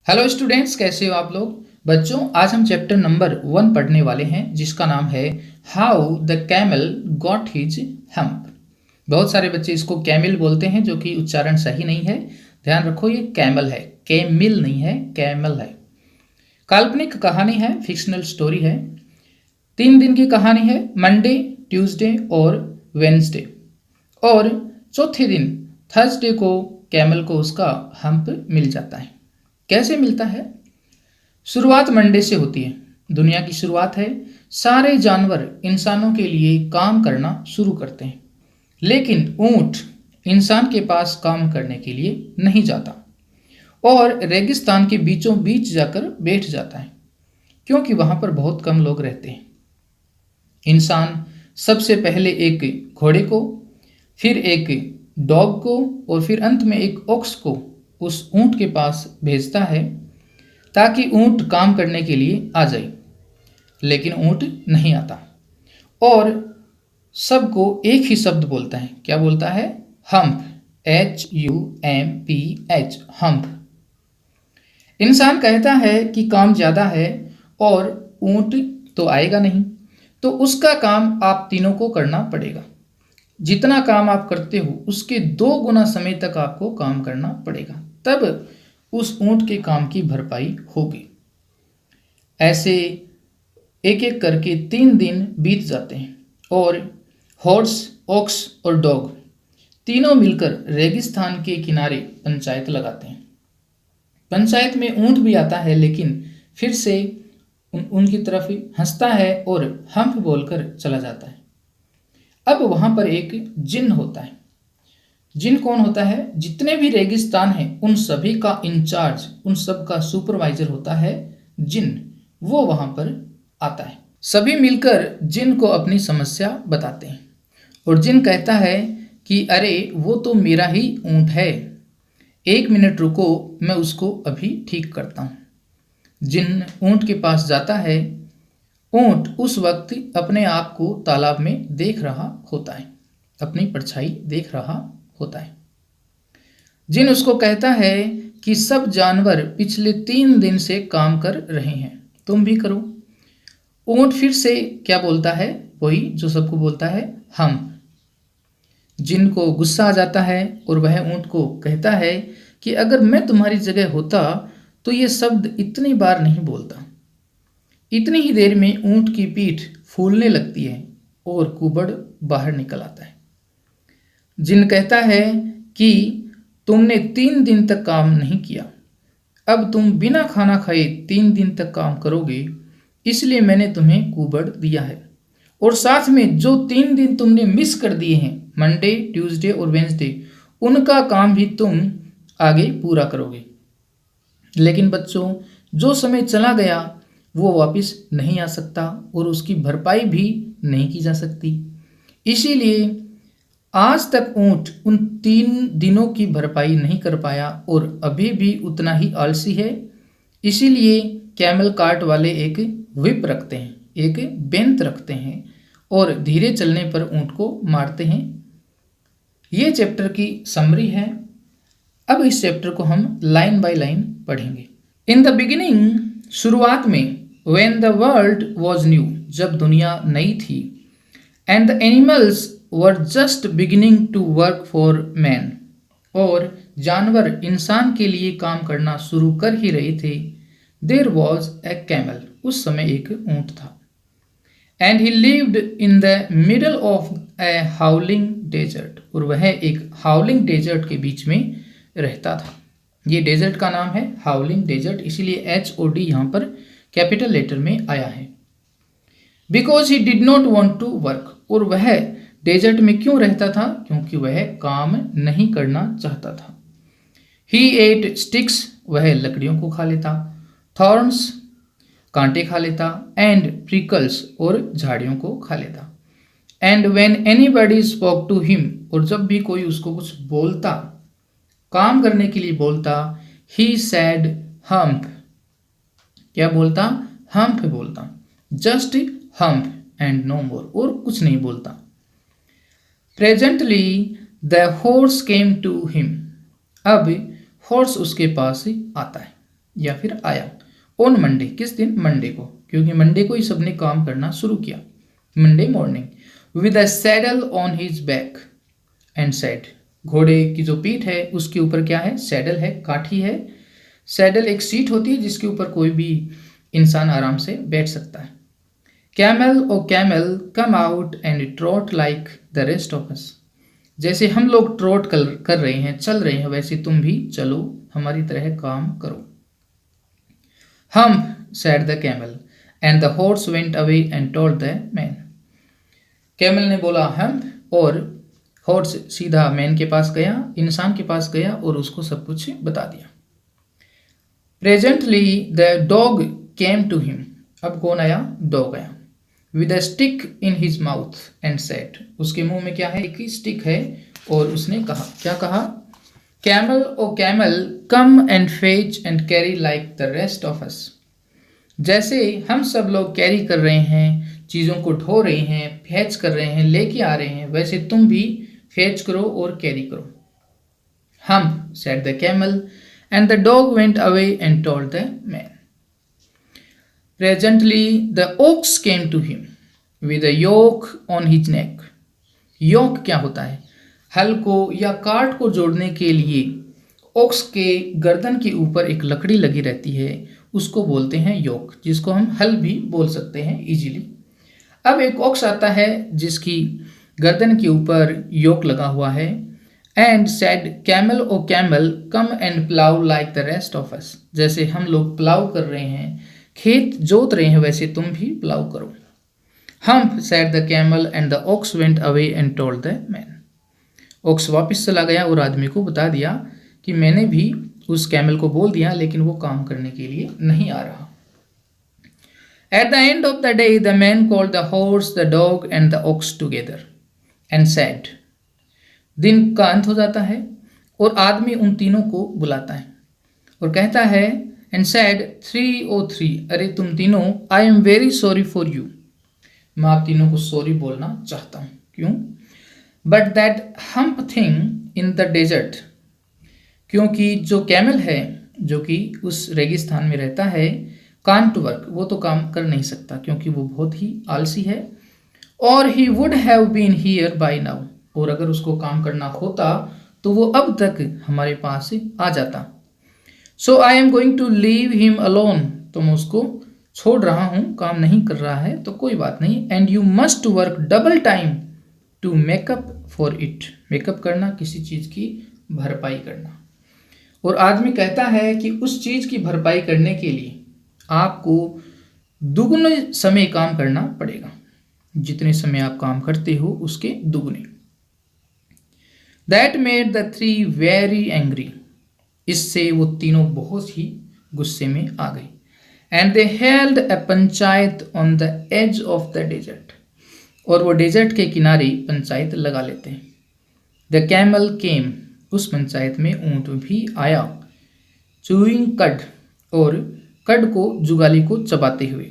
Hello students, कैसे हो आप लोग। बच्चों, आज हम चैप्टर नंबर 1 पढ़ने वाले हैं जिसका नाम है how the camel got his hump. बहुत सारे बच्चे इसको कैमिल बोलते हैं, जो कि उच्चारण सही नहीं है। ध्यान रखो, ये कैमल है, कैमिल नहीं है, कैमल है। काल्पनिक कहानी है, फिक्शनल स्टोरी है। 3 दिन की कहानी है, मंडे, ट्यूसडे और वेंसडे। और चौथे दिन थर्सडे को कैमल को उसका हम्प मिल जाता है। कैसे मिलता है? शुरुआत मंडे से होती है। दुनिया की शुरुआत है। सारे जानवर इंसानों के लिए काम करना शुरू करते हैं, लेकिन ऊंट इंसान के पास काम करने के लिए नहीं जाता और रेगिस्तान के बीचों बीच जाकर बैठ जाता है, क्योंकि वहां पर बहुत कम लोग रहते हैं। इंसान सबसे पहले एक घोड़े को, फिर एक डॉग को और फिर अंत में एक ऑक्स को उस ऊंट के पास भेजता है ताकि ऊंट काम करने के लिए आ जाए। लेकिन ऊंट नहीं आता और सबको एक ही शब्द बोलता है। क्या बोलता है? Hump, HUMPH, hump. इंसान कहता है कि काम ज़्यादा है और ऊंट तो आएगा नहीं, तो उसका काम आप तीनों को करना पड़ेगा। जितना काम आप करते हो उसके 2 गुना समय तक आपको काम करना पड़ेगा, तब उस ऊंट के काम की भरपाई होगी। ऐसे एक एक करके 3 दिन बीत जाते हैं और हॉर्स, ऑक्स और डॉग तीनों मिलकर रेगिस्तान के किनारे पंचायत लगाते हैं। पंचायत में ऊंट भी आता है, लेकिन फिर से उनकी तरफ हंसता है और हम्प बोलकर चला जाता है। अब वहां पर एक जिन होता है। जिन कौन होता है? जितने भी रेगिस्तान हैं उन सभी का इंचार्ज, उन सब का सुपरवाइजर होता है जिन। वो वहां पर आता है। सभी मिलकर जिन को अपनी समस्या बताते हैं और जिन कहता है कि अरे वो तो मेरा ही ऊंट है, 1 मिनट रुको, मैं उसको अभी ठीक करता हूँ। जिन ऊंट के पास जाता है। ऊंट उस वक्त अपने आप को तालाब में देख रहा होता है, अपनी परछाई देख रहा होता है। जिन उसको कहता है कि सब जानवर पिछले 3 दिन से काम कर रहे हैं, तुम भी करो। ऊंट फिर से क्या बोलता है? वही जो सबको बोलता है, हम। जिन को गुस्सा आ जाता है और वह ऊंट को कहता है कि अगर मैं तुम्हारी जगह होता तो ये शब्द इतनी बार नहीं बोलता। इतनी ही देर में ऊंट की पीठ फूलने लगती है और कुबड़ बाहर निकल आता है। जिन कहता है कि तुमने 3 दिन तक काम नहीं किया, अब तुम बिना खाना खाए 3 दिन तक काम करोगे, इसलिए मैंने तुम्हें कुबड़ दिया है। और साथ में जो 3 दिन तुमने मिस कर दिए हैं, मंडे, ट्यूसडे और वेंसडे, उनका काम भी तुम आगे पूरा करोगे। लेकिन बच्चों, जो समय चला गया वो वापस नहीं आ सकता और उसकी भरपाई भी नहीं की जा सकती। इसीलिए आज तक ऊंट उन 3 दिनों की भरपाई नहीं कर पाया और अभी भी उतना ही आलसी है। इसीलिए कैमल कार्ट वाले एक व्हिप रखते हैं, एक बेंत रखते हैं और धीरे चलने पर ऊंट को मारते हैं। ये चैप्टर की समरी है। अब इस चैप्टर को हम लाइन बाय लाइन पढ़ेंगे। इन द बिगिनिंग, शुरुआत में, when the world was new, जब दुनिया नई थी, and the animals were just beginning to work for man, और जानवर इंसान के लिए काम करना शुरू कर ही रहे थे, there was a camel, उस समय एक ऊंट था, and he lived in the middle of a howling desert, और वह एक हाउलिंग डेजर्ट के बीच में रहता था। ये डेजर्ट का नाम है हाउलिंग डेजर्ट, इसीलिए HOD यहाँ पर कैपिटल लेटर में आया है। Because he did not want to work, और वह डेजर्ट में क्यों रहता था? क्योंकि वह काम नहीं करना चाहता था। ही एट स्टिक्स, वह लकड़ियों को खा लेता, थॉर्न्स, कांटे खा लेता, एंड प्रिकल्स, और झाड़ियों को खा लेता। And when anybody spoke to him, और जब भी कोई उसको कुछ बोलता, काम करने के लिए बोलता, ही सैड हम्प, क्या बोलता? हम्प बोलता, just hump and no more, और कुछ नहीं बोलता। Presently the horse came to him, अब हॉर्स उसके पास आता है। या फिर आया। ऑन मंडे, किस दिन? मंडे को, क्योंकि मंडे को ही सबने काम करना शुरू किया। Monday morning. With a saddle on his back and said, घोड़े की जो पीठ है उसके ऊपर क्या है? सैडल है, काठी है। सैडल एक सीट होती है जिसके ऊपर कोई भी इंसान आराम से बैठ सकता है। Camel O camel come out and trot like the rest of us, जैसे हम लोग ट्रॉट कर रहे हैं, चल रहे हैं, वैसे तुम भी चलो, हमारी तरह काम करो। Hump, said the camel, and the horse went away and told the man. Camel ने बोला हम्प और हॉर्स सीधा मैन के पास गया, इंसान के पास गया और उसको सब कुछ बता दिया। Presently the dog came to him. अब कौन आया? डॉग आया। With a stick in his mouth and said, उसके मुंह में क्या है? एक स्टिक है और उसने कहा, क्या कहा? Camel, oh camel, come and fetch and carry like the rest of us. जैसे हम सब लोग कैरी कर रहे हैं, चीज़ों को ढो रहे हैं, फैच कर रहे हैं, लेके आ रहे हैं, वैसे तुम भी फैच करो और कैरी करो। Hump, said the camel, and the dog went away and told the man. Presently the ox came to him with a yoke on his neck. योक क्या होता है? हल को या कार्ट को जोड़ने के लिए ओक्स के गर्दन के ऊपर एक लकड़ी लगी रहती है, उसको बोलते हैं योक, जिसको हम हल भी बोल सकते हैं इजीली। अब एक ओक्स आता है जिसकी गर्दन के ऊपर योक लगा हुआ है। And said camel O camel come and plough like the rest of us, जैसे हम लोग प्लाउ कर रहे हैं, खेत जोत रहे हैं, वैसे तुम भी प्लाउ करो। Hump, said the camel, and the ox went away and told the man. Ox वापस चला गया और आदमी को बता दिया कि मैंने भी उस कैमल को बोल दिया, लेकिन वो काम करने के लिए नहीं आ रहा। At the end of the day, the man called the horse, the dog, and the ox together and said, दिन का अंत हो जाता है और आदमी उन तीनों को बुलाता है और कहता है, and said 303, अरे तुम तीनों, I am very sorry for you, मैं आप तीनों को सॉरी बोलना चाहता हूँ। क्यों? But that hump thing in the desert, क्योंकि जो कैमल है जो कि उस रेगिस्तान में रहता है, कांट वर्क, वो तो काम कर नहीं सकता क्योंकि वो बहुत ही आलसी है। और he would have been here by now, और अगर उसको काम करना होता तो वो अब तक हमारे पास आ जाता। So I am going to leave him alone, तो मैं उसको छोड़ रहा हूँ, काम नहीं कर रहा है तो कोई बात नहीं। And you must work double time to make up for it, make up करना, किसी चीज़ की भरपाई करना। और आदमी कहता है कि उस चीज़ की भरपाई करने के लिए आपको दुगने समय काम करना पड़ेगा, जितने समय आप काम करते हो उसके दुगने। That made the three very angry, इससे वो तीनों बहुत ही गुस्से में आ गए। And they held a panchayat on the edge of the desert, और वो डेजर्ट के किनारे पंचायत लगा लेते हैं। द कैमल केम, उस पंचायत में ऊंट भी आया। चूइंग कड, और कड को, जुगाली को चबाते हुए।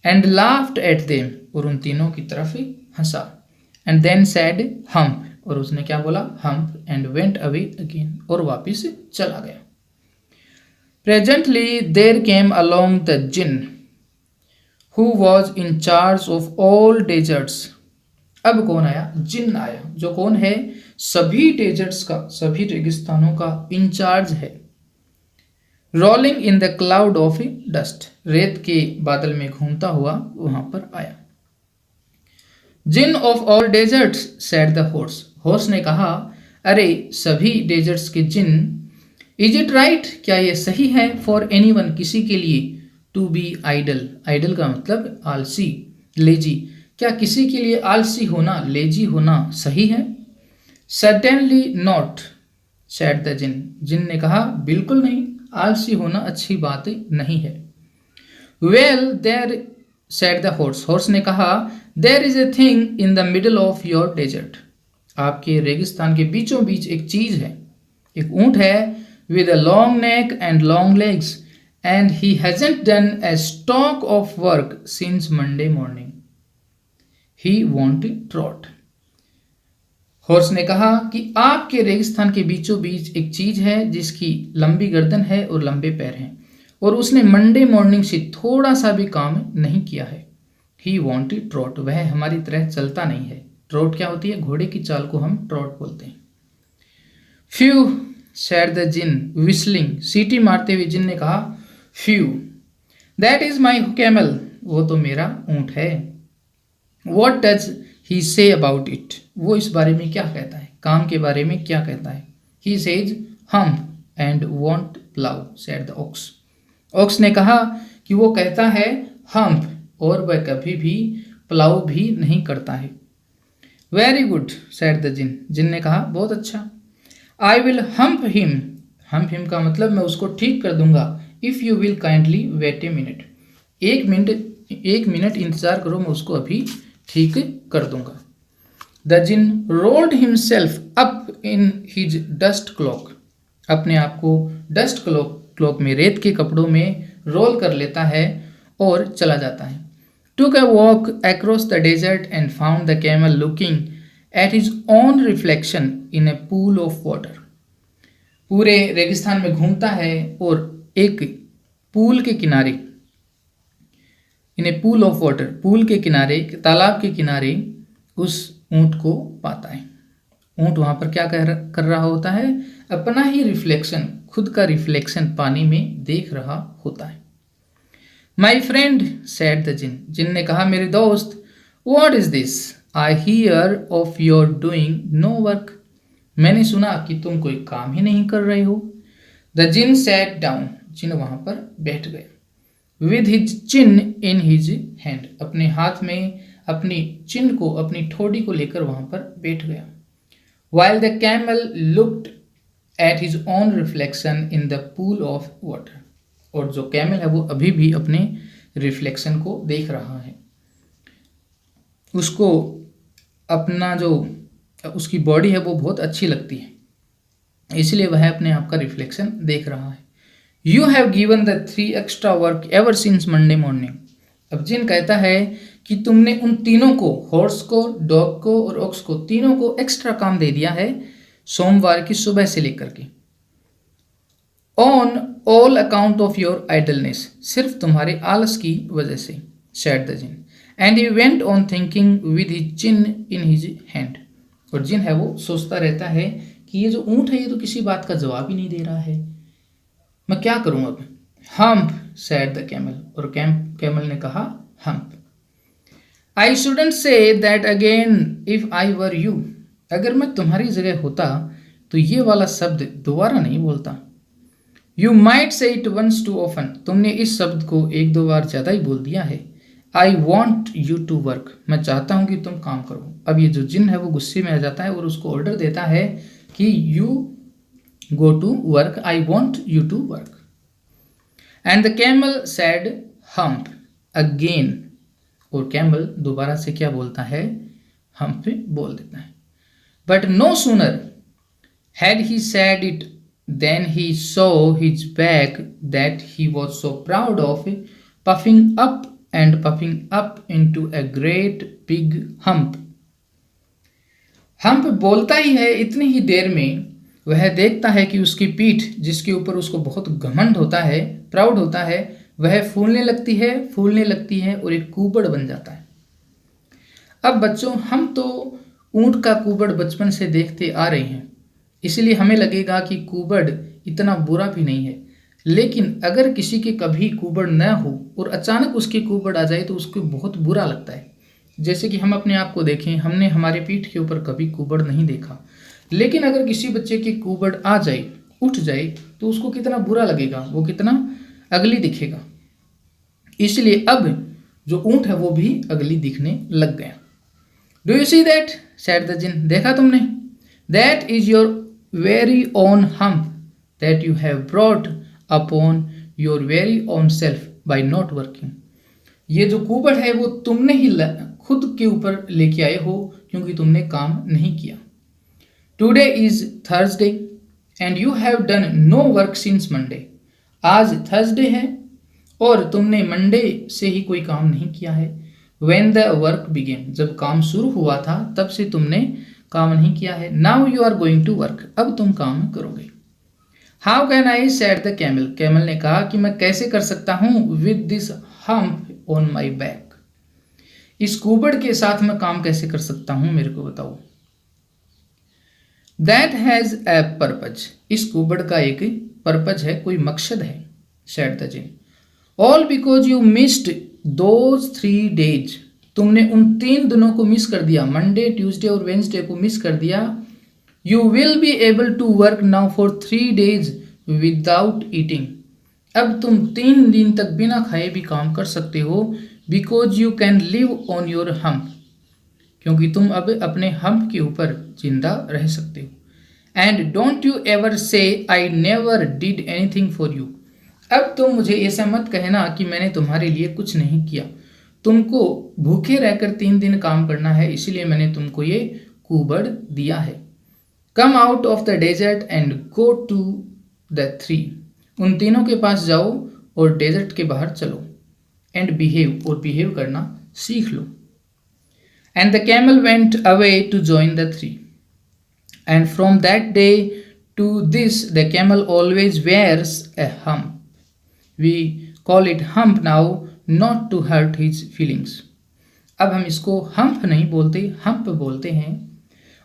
एंड लाफ्ड एट देम, और उन तीनों की तरफ हंसा। एंड देन सैड हम्प, और उसने क्या बोला? Hump. And went away again, और वापिस चला गया। Presently there came along the jinn who was in charge of all deserts. अब कौन आया? जिन आया, जो कौन है? सभी डेजर्ट्स का, सभी रेगिस्तानों का इंचार्ज है। Rolling in the cloud of dust, रेत के बादल में घूमता हुआ वहां पर आया। जिन of all deserts, said the horse, हॉर्स ने कहा, अरे सभी डेजर्ट्स के जिन, इज इट राइट, क्या ये सही है? फॉर एनीवन, किसी के लिए, टू बी आइडल, आइडल का मतलब आलसी, लेजी, क्या किसी के लिए आलसी होना, लेजी होना सही है? Certainly not, sad the djinn, djinn ने कहा, बिल्कुल नहीं, आलसी होना अच्छी बात नहीं है। Well there, said the horse, horse ने कहा, there is a thing in the middle of your desert, आपके रेगिस्तान के बीचों बीच एक चीज है, एक ऊंट है, with a long neck and long legs, and he hasn't done a stalk of work since Monday morning. He won't trot. Horse ने कहा कि आपके रेगिस्तान के बीचों बीच एक चीज है जिसकी लंबी गर्दन है और लंबे पैर हैं, और उसने मंडे मॉर्निंग से थोड़ा सा भी काम नहीं किया है। ही वॉन्टेड ट्रॉट, वह हमारी तरह चलता नहीं है। ट्रॉट क्या होती है? घोड़े की चाल को हम ट्रॉट बोलते हैं। Phew said the djinn whistling, सीटी मारते हुए जिन ने कहा phew, that is my camel, वो तो मेरा ऊंट है। What does he say about it, वो इस बारे में क्या कहता है, काम के बारे में क्या कहता है। He says hump and won't plough said the ox, ox ने कहा कि वो कहता है हम्प और वह कभी भी प्लाउ भी नहीं करता है। Very good sad the djinn, djinn ने कहा बहुत अच्छा। आई विल हम्प हिम का मतलब मैं उसको ठीक कर दूंगा। If you will kindly wait a minute, एक मिनट इंतजार करो, मैं उसको अभी ठीक कर दूंगा। The djinn rolled himself up in his dust cloak, अपने आप को डस्ट क्लॉक में रेत के कपड़ों में रोल कर लेता है और चला जाता है। Took a walk across the desert and found the camel looking at his own reflection in a pool of water, पूरे रेगिस्तान में घूमता है और एक पूल के किनारे, इन a pool of water, pool के किनारे, तालाब के किनारे उस ऊंट को पाता है। ऊंट वहां पर क्या कर रहा होता है? अपना ही रिफ्लेक्शन, खुद का रिफ्लेक्शन पानी में देख रहा होता है। My friend said the djinn, djinn ने कहा मेरे दोस्त, what is this, I hear of your doing no work, मैंने सुना कि तुम कोई काम ही नहीं कर रहे हो। द जिन सैट डाउन, जिन वहां पर बैठ गया। With his chin in his hand, अपने हाथ में अपनी चिन को, अपनी ठोड़ी को लेकर वहां पर बैठ गया। While the camel looked at his own reflection in the pool of water, और जो कैमल है वो अभी भी अपने रिफ्लेक्शन को देख रहा है। उसको अपना जो उसकी बॉडी है वो बहुत अच्छी लगती है, इसलिए वह अपने आप का रिफ्लेक्शन देख रहा है। You have given the 3 extra work ever since Monday morning, अब जिन कहता है कि तुमने उन तीनों को, हॉर्स को, डॉग को और ऑक्स को, तीनों को एक्स्ट्रा काम दे दिया है सोमवार की सुबह से लेकर के। On all account of your idleness, सिर्फ तुम्हारे आलस की वजह से, said the djinn. And he went on thinking with his chin in his hand, और जिन है वो सोचता रहता है कि ये जो ऊंट है ये तो किसी बात का जवाब ही नहीं दे रहा है, मैं क्या करूं अब। हम्प सैड द कैमल, और कैमल ने कहा hump. I shouldn't say that again if I were you, अगर मैं तुम्हारी जगह होता तो ये वाला शब्द दोबारा नहीं बोलता। You might say it once too often, तुमने इस शब्द को 1-2 बार ज़्यादा ही बोल दिया है। I want you to work, मैं चाहता हूं कि तुम काम करो। अब ये जो जिन है वो गुस्से में आ जाता है और उसको ऑर्डर देता है कि you go to work, I want you to work. And the camel said hump again, और कैमल दोबारा से क्या बोलता है? हम्प बोल देता है। But no sooner had he said it than he saw his back that he was so proud of puffing up and puffing up into a great big hump. Hump बोलता ही है, इतनी ही देर में वह देखता है कि उसकी पीठ, जिसके ऊपर उसको बहुत घमंड होता है, प्राउड होता है, वह फूलने लगती है और एक कुबड़ बन जाता है। अब बच्चों, हम तो ऊंट का कुबड़ बचपन से देखते आ रहे हैं, इसलिए हमें लगेगा कि कुबड़ इतना बुरा भी नहीं है। लेकिन अगर किसी के कभी कुबड़ न हो और अचानक उसके कुबड़ आ जाए तो उसको बहुत बुरा लगता है। जैसे कि हम अपने आप को देखें, हमने हमारे पीठ के ऊपर कभी कुबड़ नहीं देखा, लेकिन अगर किसी बच्चे की कुबड़ आ जाए, उठ जाए, तो उसको कितना बुरा लगेगा, वो कितना अगली दिखेगा। इसलिए अब जो ऊंट है वो भी अगली दिखने लग गया। Do you see that said the djinn, देखा तुमने? That is your very own hump that you have brought upon your very own self by not working. ये जो कुबड़ है वो तुमने ही खुद के ऊपर लेके आए हो क्योंकि तुमने काम नहीं किया। Today is Thursday and you have done no work since Monday. आज थर्सडे है और तुमने मंडे से ही कोई काम नहीं किया है। व्हेन द वर्क बिगेन, जब काम शुरू हुआ था तब से तुमने काम नहीं किया है। Now you are going to work, अब तुम काम करोगे। How can I said the camel, camel ने कहा कि मैं कैसे कर सकता हूँ with this hump on my back, इस कुबड़ के साथ मैं काम कैसे कर सकता हूँ, मेरे को बताओ। दैट हैज़ ए पर्पज, इस कुबड़ का एक पर्पज है, कोई मकसद है, said the djinn. All because you missed those 3 days, तुमने उन 3 दिनों को मिस कर दिया, मंडे ट्यूसडे और वेंसडे को मिस कर दिया। You will be able to work now for 3 days without eating, अब तुम 3 दिन तक बिना खाए भी काम कर सकते हो, because you can live on your hump, क्योंकि तुम अब अपने हम्प के ऊपर जिंदा रह सकते हो। एंड डोंट यू एवर से I never did anything for you, अब तुम मुझे ऐसा मत कहना कि मैंने तुम्हारे लिए कुछ नहीं किया, तुमको भूखे रहकर 3 दिन काम करना है, इसीलिए मैंने तुमको ये कुबड़ दिया है। Come out of the desert and go to the 3, उन तीनों के पास जाओ और डेजर्ट के बाहर चलो। एंड बिहेव, और बिहेव करना सीख लो। And the camel went away to join the 3, and from that day to this the camel always wears a hump, we call it hump now not to hurt his feelings, अब हम इसको hump नहीं बोलते, hump बोलते हैं।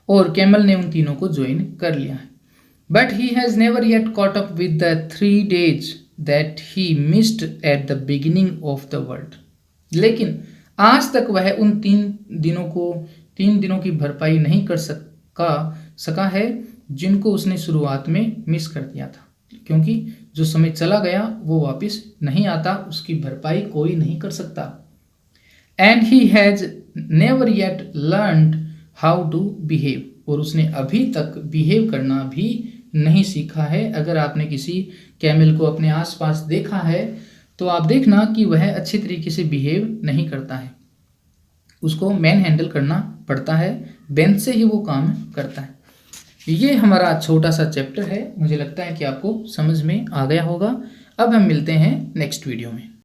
और camel ने उन तीनों को ज्वाइन कर लिया है। But he has never yet caught up with the 3 days that he missed at the beginning of the world, लेकिन आज तक वह उन 3 दिनों की भरपाई नहीं कर सका है जिनको उसने शुरुआत में मिस कर दिया था, क्योंकि जो समय चला गया वो वापस नहीं आता, उसकी भरपाई कोई नहीं कर सकता। And he has never yet learned how to behave, और उसने अभी तक बिहेव करना भी नहीं सीखा है। अगर आपने किसी कैमल को अपने आसपास देखा है तो आप देखना कि वह अच्छी तरीके से बिहेव नहीं करता है, उसको मैन हैंडल करना पड़ता है, बेंच से ही वो काम करता है। ये हमारा छोटा सा चैप्टर है, मुझे लगता है कि आपको समझ में आ गया होगा। अब हम मिलते हैं नेक्स्ट वीडियो में।